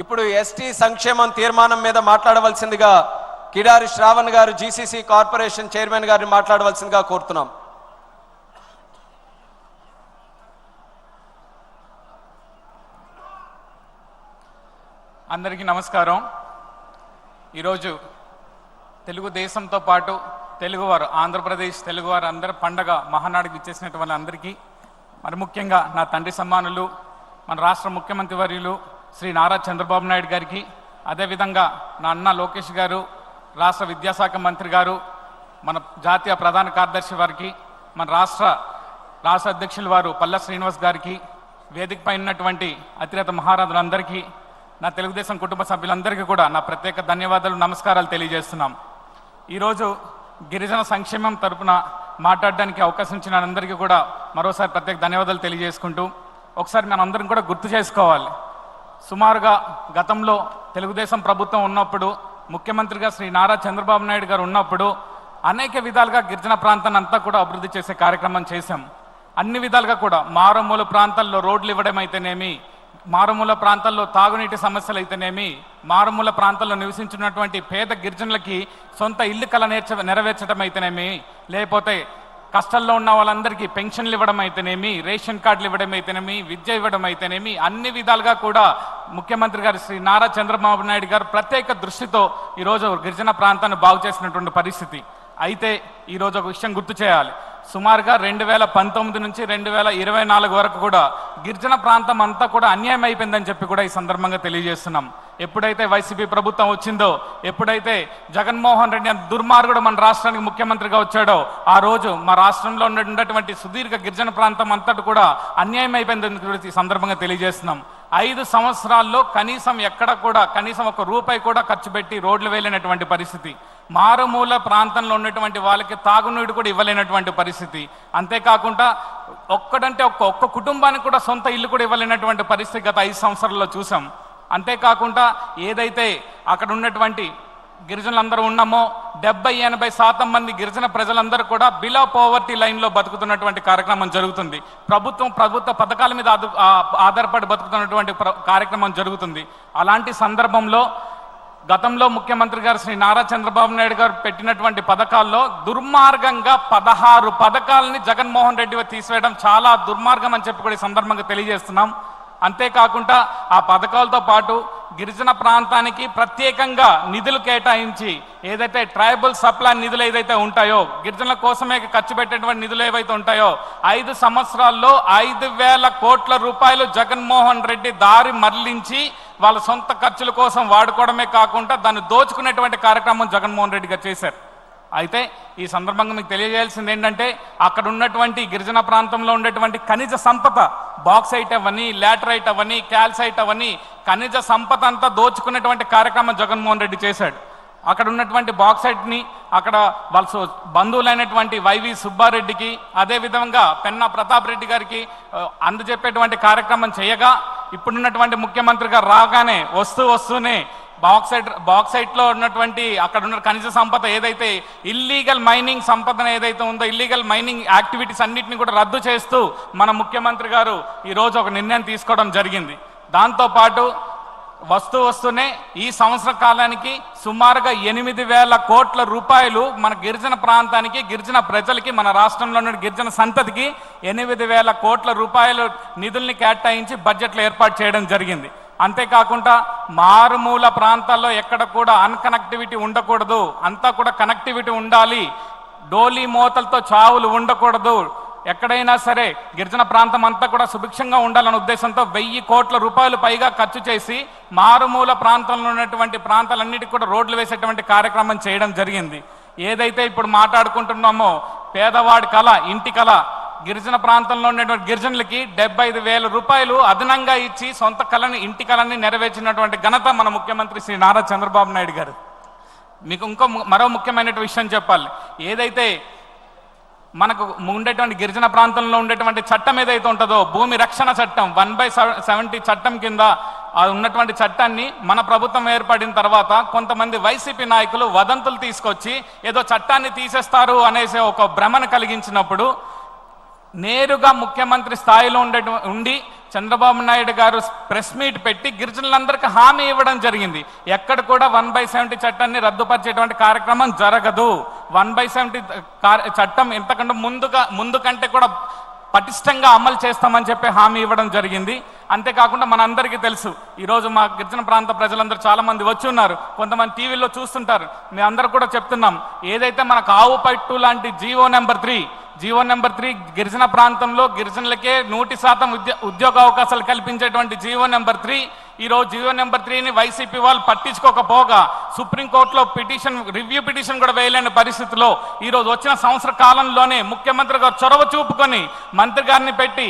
ఇప్పుడు ఎస్టీ సంక్షేమం తీర్మానం మీద మాట్లాడవలసిందిగా కిడారి శ్రావణ్ గారు జీసీసీ కార్పొరేషన్ చైర్మన్ గారిని మాట్లాడవలసిందిగా కోరుతున్నాం. అందరికీ నమస్కారం. ఈరోజు తెలుగుదేశంతో పాటు తెలుగువారు, ఆంధ్రప్రదేశ్ తెలుగువారు అందరి పండగ మహానాడుకి ఇచ్చేసినటువంటి అందరికీ, మరి ముఖ్యంగా నా తండ్రి సమ్మానులు మన రాష్ట్ర ముఖ్యమంత్రి వర్యులు శ్రీ నారా చంద్రబాబు నాయుడు గారికి, అదేవిధంగా నా అన్న లోకేష్ గారు, రాష్ట్ర విద్యాశాఖ మంత్రి గారు, మన జాతీయ ప్రధాన కార్యదర్శి వారికి, మన రాష్ట్ర అధ్యక్షుల వారు పల్ల శ్రీనివాస్ గారికి, వేదికపై ఉన్నటువంటి అతిరథ మహారాజులందరికీ, నా తెలుగుదేశం కుటుంబ సభ్యులందరికీ కూడా నా ప్రత్యేక ధన్యవాదాలు, నమస్కారాలు తెలియజేస్తున్నాం. ఈరోజు గిరిజన సంక్షేమం తరపున మాట్లాడడానికి అవకాశం ఇచ్చిన అందరికీ కూడా మరోసారి ప్రత్యేక ధన్యవాదాలు తెలియజేసుకుంటూ, ఒకసారి మనం అందరం కూడా గుర్తు చేసుకోవాలి. సుమారుగా గతంలో తెలుగుదేశం ప్రభుత్వం ఉన్నప్పుడు, ముఖ్యమంత్రిగా శ్రీ నారా చంద్రబాబు నాయుడు గారు ఉన్నప్పుడు అనేక విధాలుగా గిరిజన ప్రాంతాన్ని అంతా కూడా అభివృద్ధి చేసే కార్యక్రమం చేశాం. అన్ని విధాలుగా కూడా మారుమూల ప్రాంతాల్లో రోడ్లు ఇవ్వడం అయితేనేమి, మారుమూల ప్రాంతాల్లో తాగునీటి సమస్యలు అయితేనేమి, మారుమూల ప్రాంతాల్లో నివసించినటువంటి పేద గిరిజనులకి సొంత ఇల్లు కళ నెరవేర్చడం అయితేనేమి, లేకపోతే కష్టాల్లో ఉన్న వాళ్ళందరికీ పెన్షన్లు ఇవ్వడం అయితేనేమి, రేషన్ కార్డులు ఇవ్వడం అయితేనేమి, విద్య ఇవ్వడం అయితేనేమి, అన్ని విధాలుగా కూడా ముఖ్యమంత్రి గారు శ్రీ నారా చంద్రబాబు నాయుడు గారు ప్రత్యేక దృష్టితో ఈరోజు గిరిజన ప్రాంతాన్ని బాగు చేసినటువంటి పరిస్థితి. అయితే ఈరోజు ఒక విషయం గుర్తు చేయాలి. సుమారుగా 2019 నుంచి 2024 వరకు కూడా గిరిజన ప్రాంతం అంతా కూడా అన్యాయం అయిపోయిందని చెప్పి కూడా ఈ సందర్భంగా తెలియజేస్తున్నాం. ఎప్పుడైతే వైసీపీ ప్రభుత్వం వచ్చిందో, ఎప్పుడైతే జగన్మోహన్ రెడ్డి అనే దుర్మార్గుడు మన రాష్ట్రానికి ముఖ్యమంత్రిగా వచ్చాడో, ఆ రోజు మా రాష్ట్రంలో ఉన్నటువంటి సుదీర్ఘ గిరిజన ప్రాంతం అంతటి కూడా అన్యాయం అయిపోయిందని కూడా ఈ సందర్భంగా తెలియజేస్తున్నాం. 5 సంవత్సరాల్లో కనీసం ఎక్కడ కూడా కనీసం ₹1 కూడా ఖర్చు పెట్టి రోడ్లు వేయలేనటువంటి పరిస్థితి, మారుమూల ప్రాంతంలో ఉన్నటువంటి వాళ్ళకి తాగునీడు కూడా ఇవ్వలేనటువంటి పరిస్థితి, అంతేకాకుండా ఒక్క కుటుంబానికి కూడా సొంత ఇల్లు కూడా ఇవ్వలేనటువంటి పరిస్థితి గత 5 సంవత్సరాల్లో చూసాం. అంతేకాకుండా ఏదైతే అక్కడ ఉన్నటువంటి గిరిజనులందరూ ఉన్నామో 70-80% మంది గిరిజన ప్రజలందరూ కూడా బిలో పోవర్టీ లైన్లో బతుకుతున్నటువంటి కార్యక్రమం జరుగుతుంది. ప్రభుత్వ పథకాల మీద ఆధారపడి బతుకుతున్నటువంటి కార్యక్రమం జరుగుతుంది. అలాంటి సందర్భంలో గతంలో ముఖ్యమంత్రి గారు శ్రీ నారా చంద్రబాబు నాయుడు గారు పెట్టినటువంటి పథకాల్లో దుర్మార్గంగా 16 పథకాలని జగన్మోహన్ రెడ్డి తీసివేయడం చాలా దుర్మార్గం అని చెప్పి కూడా ఈ సందర్భంగా తెలియజేస్తున్నాం. అంతేకాకుండా ఆ పథకాలతో పాటు గిరిజన ప్రాంతానికి ప్రత్యేకంగా నిధులు కేటాయించి, ఏదైతే ట్రైబల్ సప్లై నిధులు ఏదైతే ఉంటాయో, గిరిజనుల కోసమే ఖర్చు పెట్టేటువంటి నిధులు ఏవైతే ఉంటాయో, 5 సంవత్సరాల్లో 5,000 కోట్ల రూపాయలు జగన్మోహన్ రెడ్డి దారి మరలించి వాళ్ళ సొంత ఖర్చుల కోసం వాడుకోవడమే కాకుండా దాన్ని దోచుకునేటువంటి కార్యక్రమం జగన్మోహన్ రెడ్డి గారు చేశారు. అయితే ఈ సందర్భంగా మీకు తెలియజేయాల్సింది ఏంటంటే, అక్కడ ఉన్నటువంటి గిరిజన ప్రాంతంలో ఉండేటువంటి ఖనిజ సంపద, బాక్సైట్ అవని, లాటరైట్ అవని, క్యాల్సైట్ అవని, ఖనిజ సంపద అంతా దోచుకునేటువంటి కార్యక్రమం జగన్మోహన్ రెడ్డి చేశాడు. అక్కడ ఉన్నటువంటి బాక్సైట్ని అక్కడ వాళ్ళ బంధువులైనటువంటి వైవి సుబ్బారెడ్డికి, అదేవిధంగా పెన్నా ప్రతాప్ రెడ్డి గారికి అందజెప్పేటువంటి కార్యక్రమం చేయగా, ఇప్పుడున్నటువంటి ముఖ్యమంత్రి గారు రాగానే వస్తూనే బాక్సైట్లో ఉన్నటువంటి అక్కడ ఉన్న ఖనిజ సంపద ఏదైతే ఇల్లీగల్ మైనింగ్ సంపద ఏదైతే ఉందో, ఇల్లీగల్ మైనింగ్ యాక్టివిటీస్ అన్నింటినీ కూడా రద్దు చేస్తూ మన ముఖ్యమంత్రి గారు ఈరోజు ఒక నిర్ణయం తీసుకోవడం జరిగింది. దాంతోపాటు వస్తూనే ఈ సంవత్సర కాలానికి సుమారుగా 8,000 కోట్ల రూపాయలు మన గిరిజన ప్రాంతానికి, గిరిజన ప్రజలకి, మన రాష్ట్రంలో ఉన్న గిరిజన సంతతికి 8,000 కోట్ల రూపాయలు నిధుల్ని కేటాయించి బడ్జెట్లో ఏర్పాటు చేయడం జరిగింది. అంతేకాకుండా మారుమూల ప్రాంతాల్లో ఎక్కడ కూడా అన్కనెక్టివిటీ ఉండకూడదు, అంతా కూడా కనెక్టివిటీ ఉండాలి, డోలీ మోతలతో చావులు ఉండకూడదు, ఎక్కడైనా సరే గిరిజన ప్రాంతం అంతా కూడా సుభిక్షంగా ఉండాలనే ఉద్దేశంతో 1,000 కోట్ల రూపాయలు పైగా ఖర్చు చేసి మారుమూల ప్రాంతంలో ఉన్నటువంటి ప్రాంతాలన్నిటికీ కూడా రోడ్లు వేసేటువంటి కార్యక్రమం చేయడం జరిగింది. ఏదైతే ఇప్పుడు మాట్లాడుకుంటున్నామో పేదవాడి కళ, ఇంటి కళ, గిరిజన ప్రాంతంలో ఉన్నటువంటి గిరిజనులకి 75,000 రూపాయలు అదనంగా ఇచ్చి సొంత కళని, ఇంటి కళని నెరవేర్చినటువంటి ఘనత మన ముఖ్యమంత్రి శ్రీ నారా చంద్రబాబు నాయుడు గారు. మీకు మరో ముఖ్యమైన విషయం చెప్పాలి. ఏదైతే మనకు ఉండేటువంటి గిరిజన ప్రాంతంలో ఉండేటువంటి చట్టం ఏదైతే ఉంటుందో, భూమి రక్షణ చట్టం 1/70 చట్టం కింద ఉన్నటువంటి చట్టాన్ని మన ప్రభుత్వం ఏర్పడిన తర్వాత కొంతమంది వైసీపీ నాయకులు వదంతులు తీసుకొచ్చి ఏదో చట్టాన్ని తీసేస్తారు అనేసి ఒక భ్రమను కలిగించినప్పుడు, నేరుగా ముఖ్యమంత్రి స్థాయిలో ఉండి చంద్రబాబు నాయుడు గారు ప్రెస్ మీట్ పెట్టి గిరిజనులందరికీ హామీ ఇవ్వడం జరిగింది. ఎక్కడ కూడా 1/70 చట్టాన్ని రద్దుపరిచేటువంటి కార్యక్రమం జరగదు. 1/70 చట్టం ఇంతకంటే ముందు కంటే కూడా పటిష్టంగా అమలు చేస్తామని చెప్పి హామీ ఇవ్వడం జరిగింది. అంతేకాకుండా మనందరికీ తెలుసు, ఈరోజు మా గిరిజన ప్రాంత ప్రజలందరూ చాలా మంది వచ్చి ఉన్నారు, కొంతమంది టీవీలో చూస్తుంటారు. మేము అందరూ కూడా చెప్తున్నాం, ఏదైతే మనకు ఆవు పట్టు లాంటి జీవో నెంబర్ 3 గిరిజన ప్రాంతంలో గిరిజనులకే 100% ఉద్యోగ అవకాశాలు కల్పించేటువంటి జీవో నెంబర్ 3, ఈరోజు జీవో నెంబర్ 3ని వైసీపీ వాళ్ళు పట్టించుకోకపోగా సుప్రీంకోర్టులో రివ్యూ పిటిషన్ కూడా వేయలేని పరిస్థితిలో ఈరోజు వచ్చిన సంవత్సర కాలంలోనే ముఖ్యమంత్రి గారు చొరవ చూపుకొని మంత్రి గారిని పెట్టి